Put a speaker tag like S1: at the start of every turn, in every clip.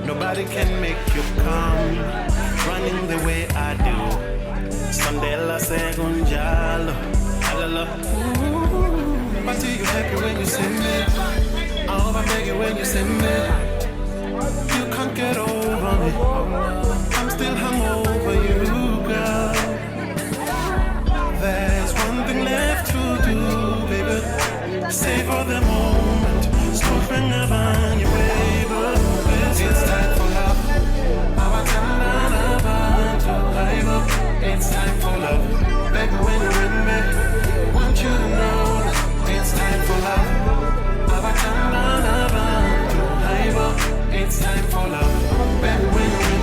S1: Nobody can make you come running the way I do. Sondela Segunjalo, Alala. But do you happy when you see me? Oh, I beg you when you see me. You can't get over me. I'm still hung over you, girl. There's one thing left to do, baby. Savor the moment. Stop bringing on you, baby. It's time for love. It's time for love. Baby, when you're with me, want you to know that it's time for love. It's time for love. Baby, when you're with me.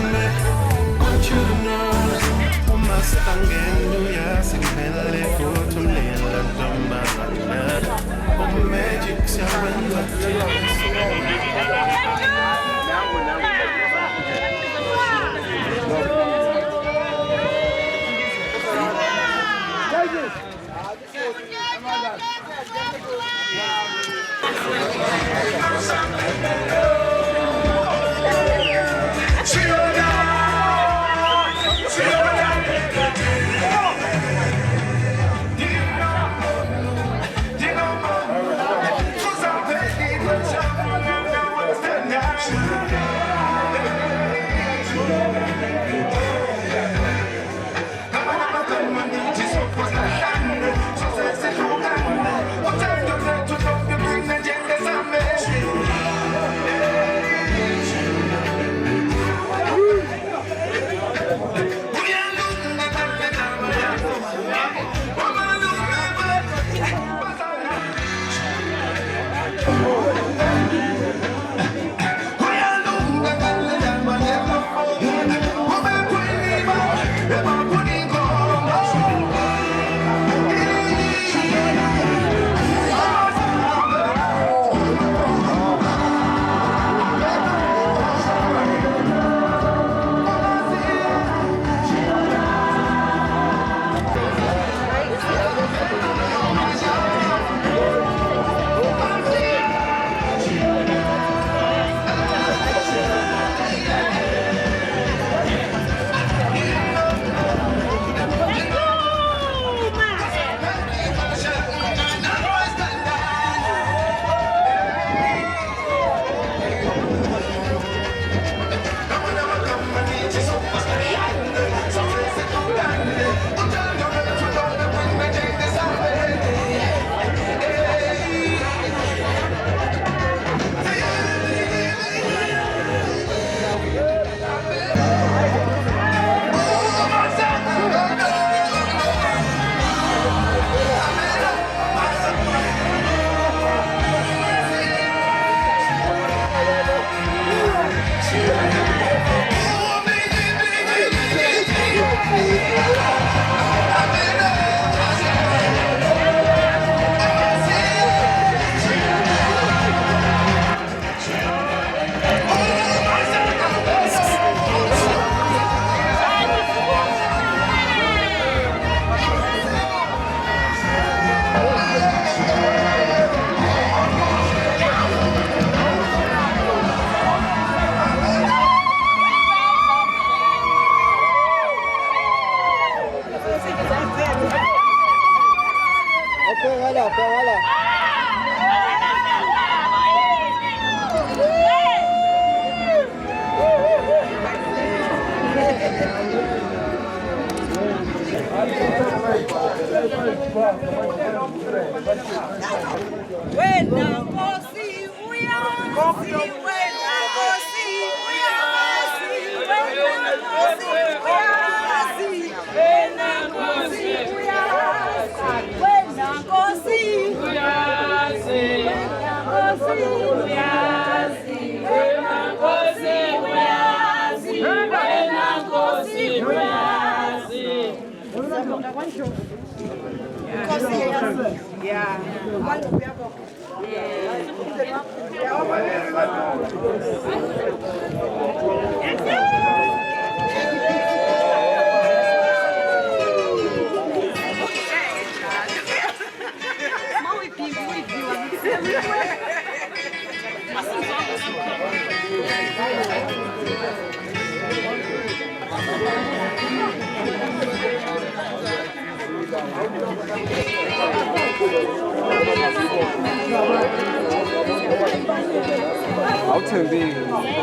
S2: I'll tell you.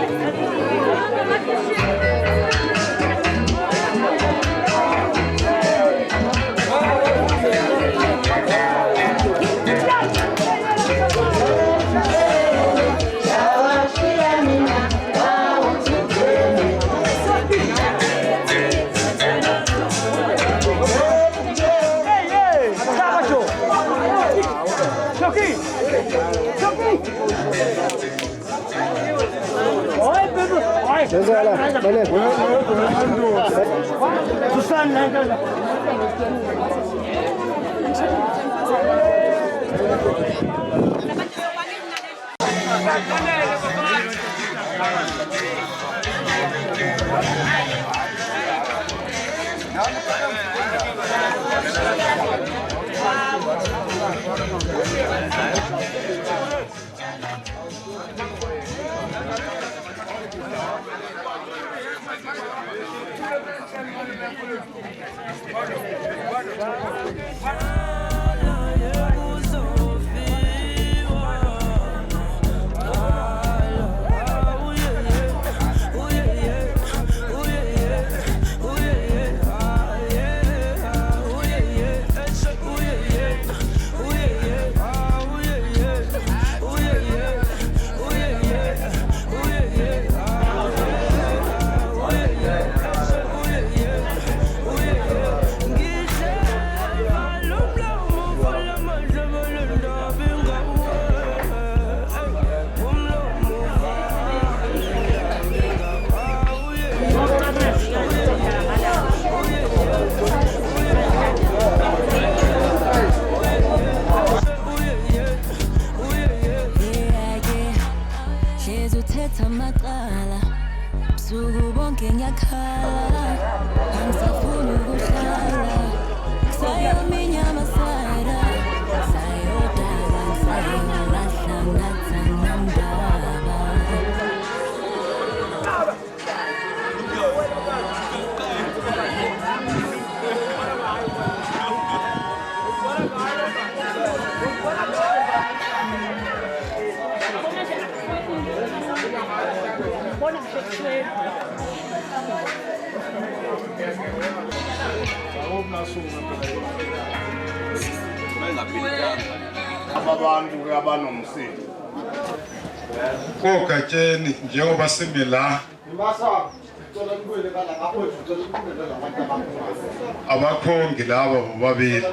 S3: Abantu abanomsindo kogatsheni njengoba simi la abakhongi laba bobabili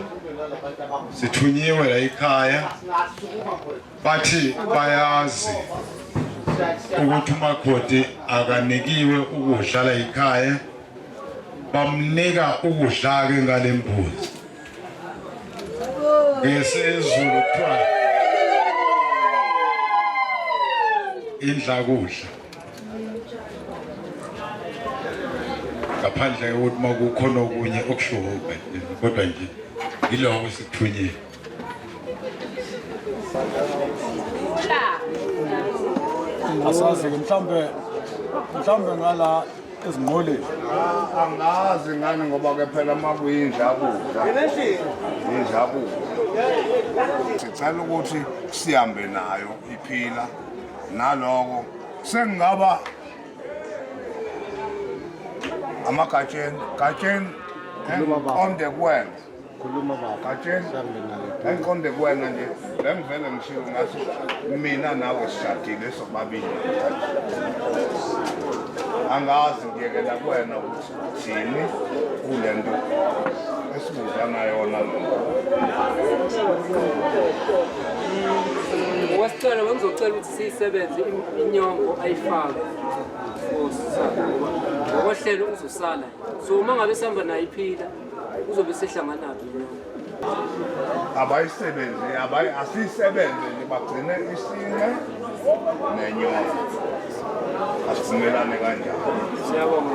S3: sithunyiwe la ekhaya bathi bayazi ukuthi uMakhoti akanikiwe ukudla la ekhaya bamnika ukudla ke ngalembuzi ngesizulu kuthiwa indla kudla ngaphandle kokuthi makukhona okunye okushuba kodwa nje yiloko sithunyiwe.
S4: Asazi mhlambe ngala ezingqoleni
S3: Angazi ngani ngoba ke phela makuyindla kudla indla kudla sicela ukuthi sihambe nayo iphila naloko sengaba amagatsheni on the ground
S4: khuluma baba.
S5: Katsheni engiqonde kuwena nje bengivele ngishiwo ngathi mina nawe sishadile sobabili angazi ngiyekela kuwena ukuthi thini kule nto esibuzana yona
S6: Wasicela ngizocela ukuthi siyisebenze inyongo ayifake ngohlelo uzosala so uma ngabe sihamba nayo iphila uzobe sehlangana nayo inyongo
S5: abayisebenzi asisebenze nje bagcine isinye nenyongo asivumelane kanjalo
S6: siyabonga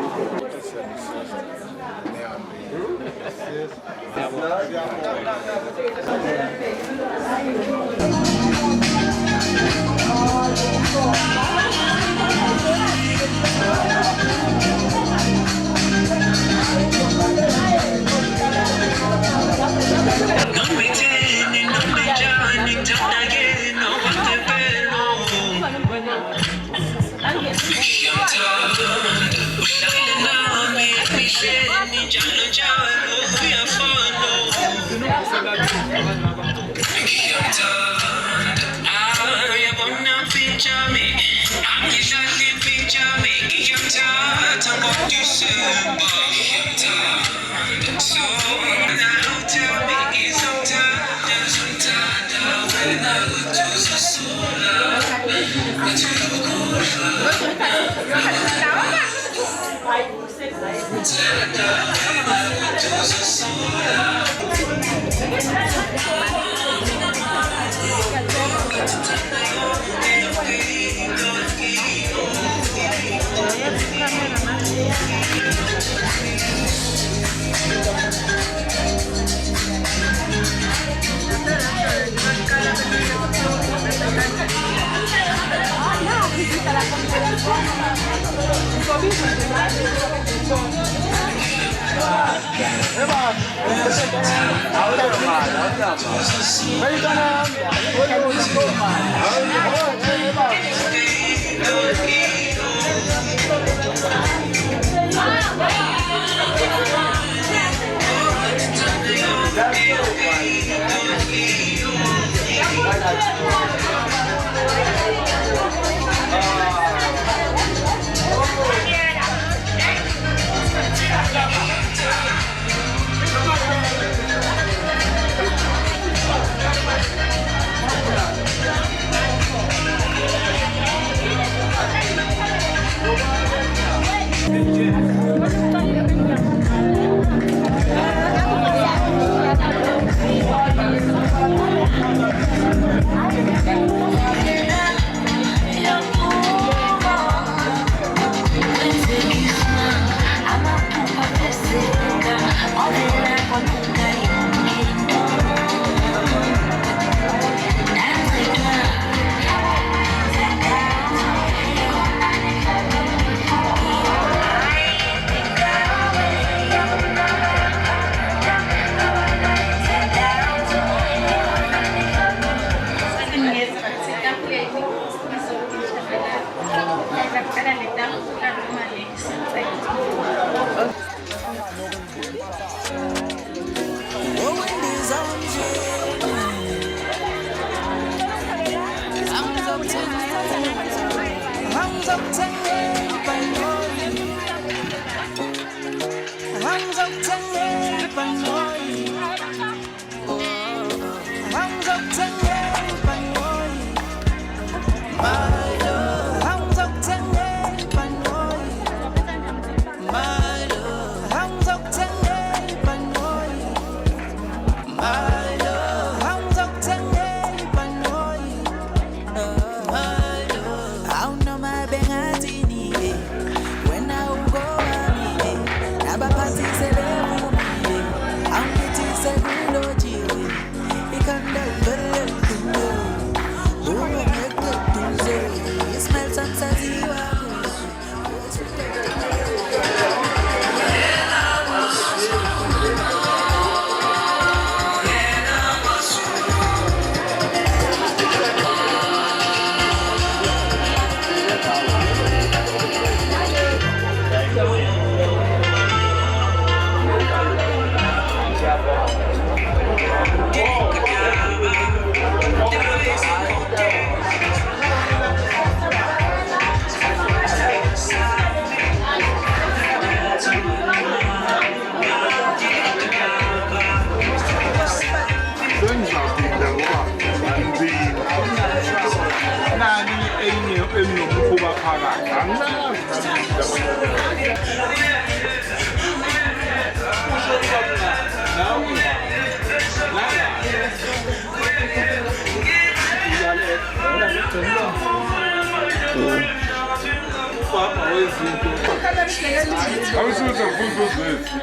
S3: Awususa mfundo zethu.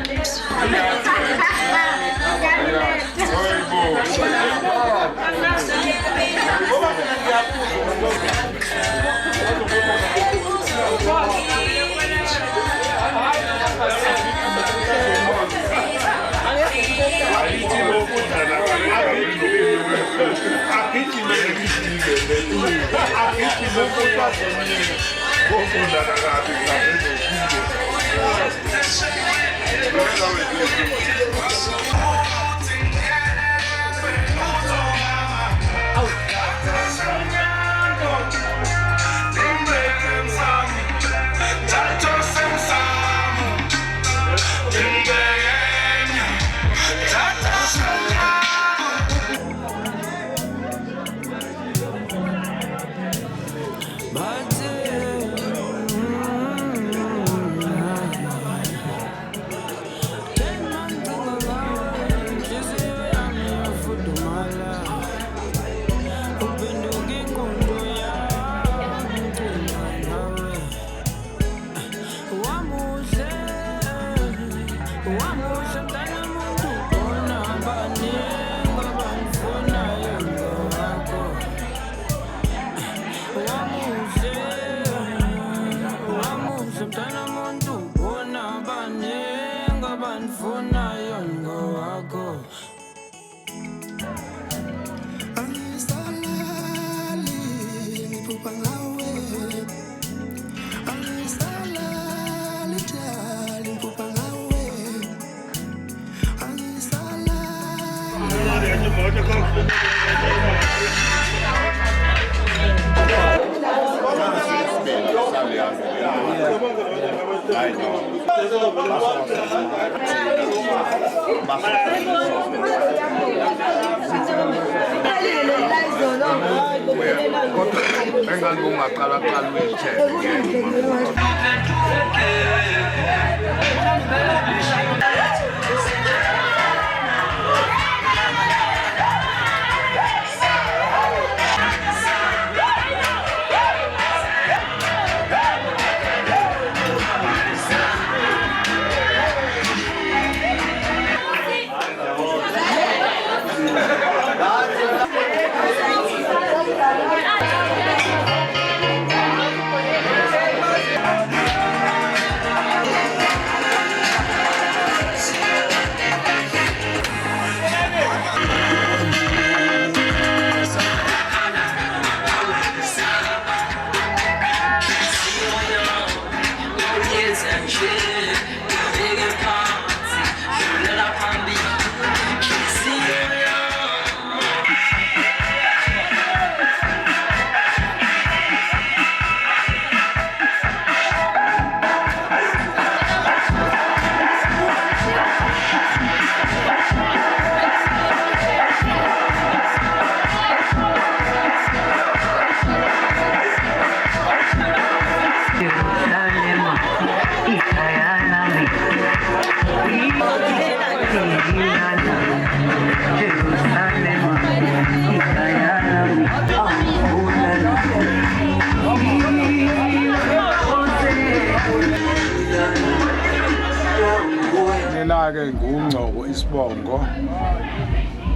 S4: Mina-ke nguNgcobo Isibongo,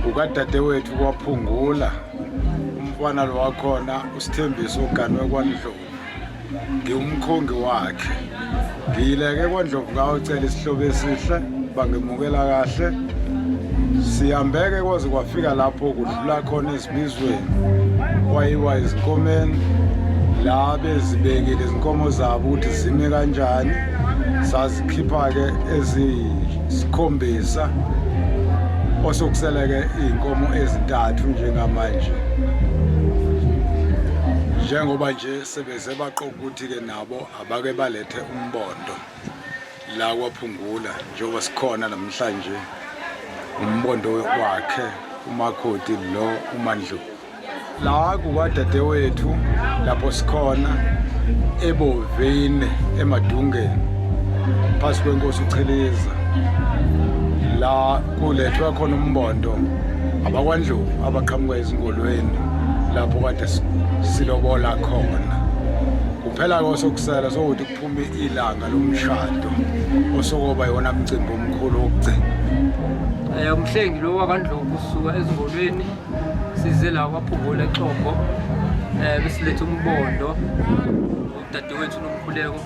S4: ukadadewethu kwaPhungula, umfana lo wakhona uSithembiso uganwe kwaNdlovu, ngiwumkhongi wakhe. Ngiyileke kwaNdlovu ngawucela isihlobo esihle, bangemukela kahle. Siyambeke kwaze kwafika lapho kudlula khona esibizweni kwayiwa izinkomeni, la bezibekile izinkomo zabo ukuthi zime kanjani. Sazikhipha-ke ezisikhombisa osokusele-ke iy'nkomo ezintathu njengamanje. Njengoba nje sebeze baqoqa ukuthi-ke nabo abake balethe umbondo la kwaPhungula, njengoba sikhona namhlanje umbondo wakhe umakoti lo uMandlovu. La kukadadewethu lapho sikhona eBovini eMadungeni phasi kwenkosi uCheleza, la kulethwa khona umbondo abakwaNdlovu abaqhamuka ezingolweni lapho kade silobola khona. phela kosokusela sokuthi kuphume ilanga lomshado osokuba yona umcimbi omkhulu wokugcina.
S6: Umhlengi lo wakandlovu usuka ezingolweni size la kwaphungula eXhobo besilethe umbondo udadewethu nomkhuleko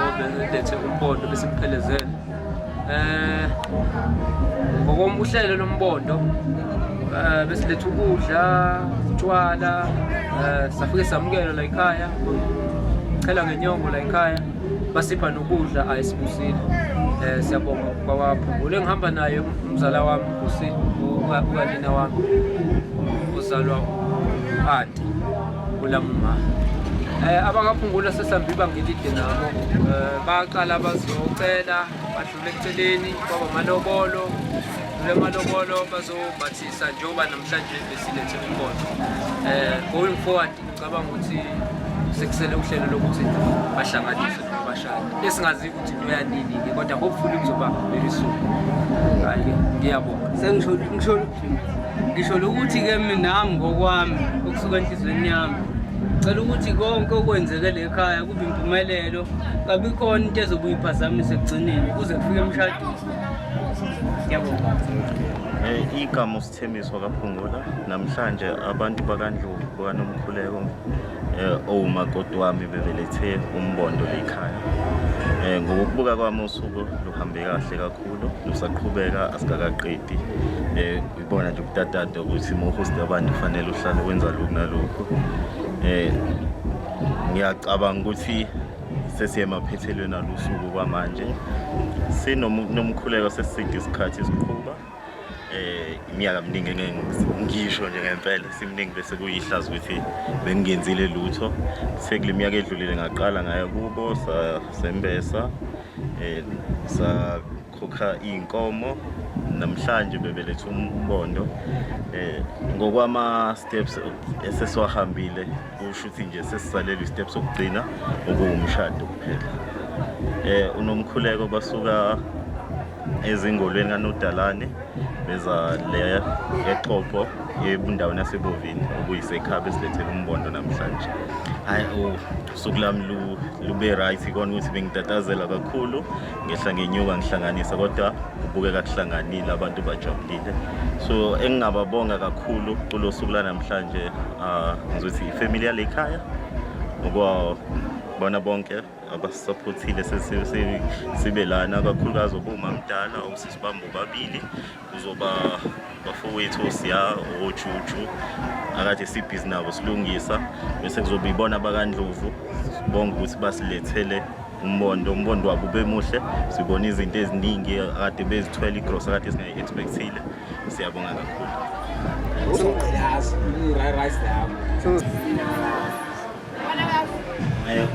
S6: obelethe umbondo besimphelezela ngokomuhlelo lombondo besilethe ukudla utshwala safike samukela la ekhaya chela ngenyongo la ekhaya basipha nokudla ayisibusile siyabonga kwaphungula engihamba naye umzala wami ukanina wami uzalwa anti ulamuma abakaphungula sesambi bangilide nabo baqala bazocela badlule eceleni kwaba amalobolo lemalobolo bazobathisa njengoba namhlanje besilethe umbono going forward ngicabanga ukuthi sekusele uhlelo lokuthi bahlanganise nabashali esingazi ukuthi loyanini ke kodwa hopefully kuzoba very soon. Hayi ngiyabonga
S7: ngisho ukuthi ke mina ngokwami okusuka enhlizweni yami cela ukuthi konke okwenzekele ekhaya kube impumelelo kabi khona into ezobuyiphazamisa ekugcineni kuze kufike emshadweni. Ngiyabonga.
S8: Igama uSithembiso kaPhungula namhlanje abantu bakandlovu bakaNomkhuleko omakoti wami bebelethe umbondo lekhaya. Ngokubuka kwami usuku luhambe kahle kakhulu lusaqhubeka asikakaqedi. Ibona nje ubutata ukuthi mohost abantu kufanele uhlale wenza lokhu nalokho. Ngiyacabanga ukuthi sesiyemaphethelweni alusuku kwamanje sinomkhuleko seside isikhathi isiqhuba iminyaka miningi ngisho nje ngempela simningi bese kuyihlazo ukuthi bengenzile lutho sekule minyaka edlulile ngaqala ngaya kubo sembesa sakhokha inkomo namhlanje bebelethe umbondo ngokwama steps esesiwahambile kusho ukuthi nje sesisalele steps okugcina okuwumshado kuphela. Unomkhuleko basuka ezingolweni kaNodalane beza le eXhobo ebundaweni yaseBovini okuyisekhaba esilethele umbondo namhlanje. Hayi usuku lami lube right ikona ukuthi bengitatazela kakhulu ngehla ngenyuka ngihlanganisa kodwa ubukeka kuhlanganile abantu bajabulile. So engingababonga kakhulu kulosuku la namhlanje ngizothi ifamily yale ekhaya ngoba bona bonke abasupportile sibe lana kakhulukazi obuma mdala osisibambo babili kuzoba bafowethu osiya ojuju akade sibhizi nabo silungisa bese kuzoba ibona bakandlovu bonke ukuthi basilethele umbondo wabo bemuhle sibona izinto eziningi akade bezithwele igross akade singayi expectile. Siyabonga kakhulu.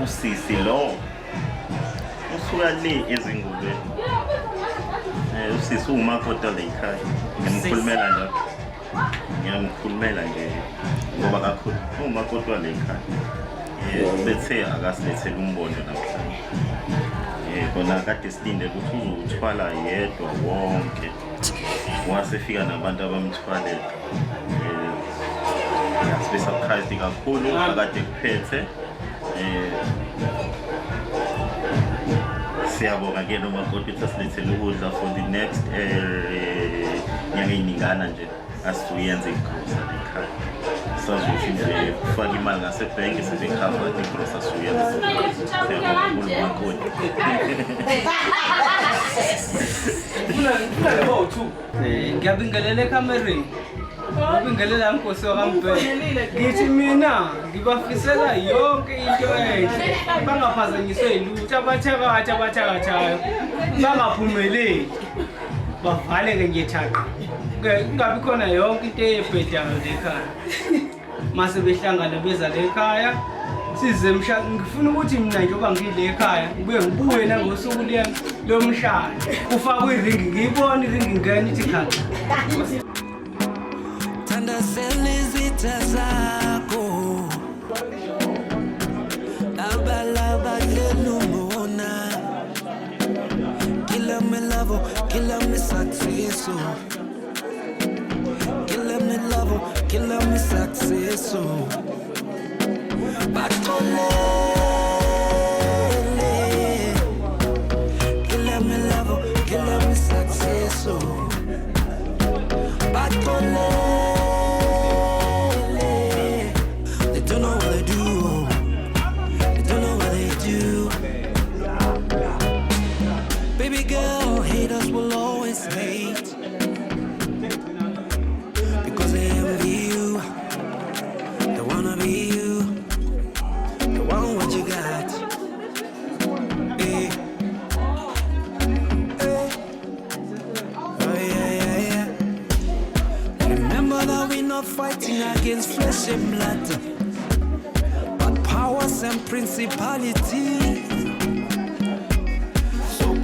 S8: Usisi lo usuka le ezingubeni usisi umakoti lekhaya ngiyamkhulumela nje ngoba kakhulu umakoti lekhaya bethe akasilethele umbondo namhlanje kona kade silinde ukuthi uzothwala yedwa wonke wasefika nabantu abamthwalela sibe surprised kakhulu akade kuphethe. Siyabonga ke nomakoti ukuthi asilethele ukudla for the next nyanga eyiningana nje asiyenze igrosa lekhaya sazothi nje ufake imali ngasebhenki sibekhava igrosa asiyenze. Siyabonga umakoti.
S7: Ngiyabingelela ekamereni ngibingelela inkosi wakaMbhele ngithi mina ngibafisela yonke into enhle bangaphazanyiswe yilutho abathakathayo bangaphumeleli bavale ke ngiyethaka kungabi khona yonke into eyebhedayo lekhaya mase behlangana beza lekhaya size ngifuna ukuthi mina njengoba ngile ekhaya ngibuye nangosuku lomshado kufakwe iringi ngiyibona iringi ngene ithi khathi
S9: izitha zakho abalaba lelumona kila me love kila me success kila me success batole Killer me love, killer me success. But they don't know what they do. They don't know what they do. Baby girl, haters will always hate because they envy you. They wanna be you. They want what you got. Hey. Hey. Oh yeah. Remember that we're not fighting against flesh and blood, but powers and principalities.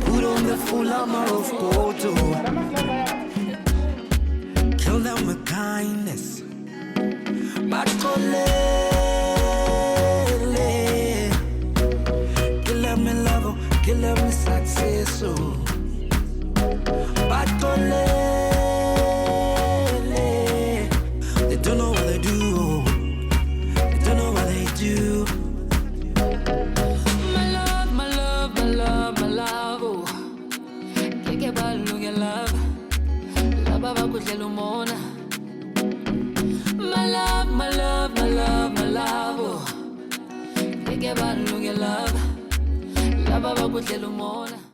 S9: Put on the full armor of God, kill them with kindness. Bakole, kill them in love, kill them in success. Bakole, they don't know what they do. They don't know what they do.
S10: My love, my love, my love, my love. Oh. Keke balunge love, love abakudlela umona. My love, my love, my love, my love. Oh. Keke balunge love, love abakudlela umona.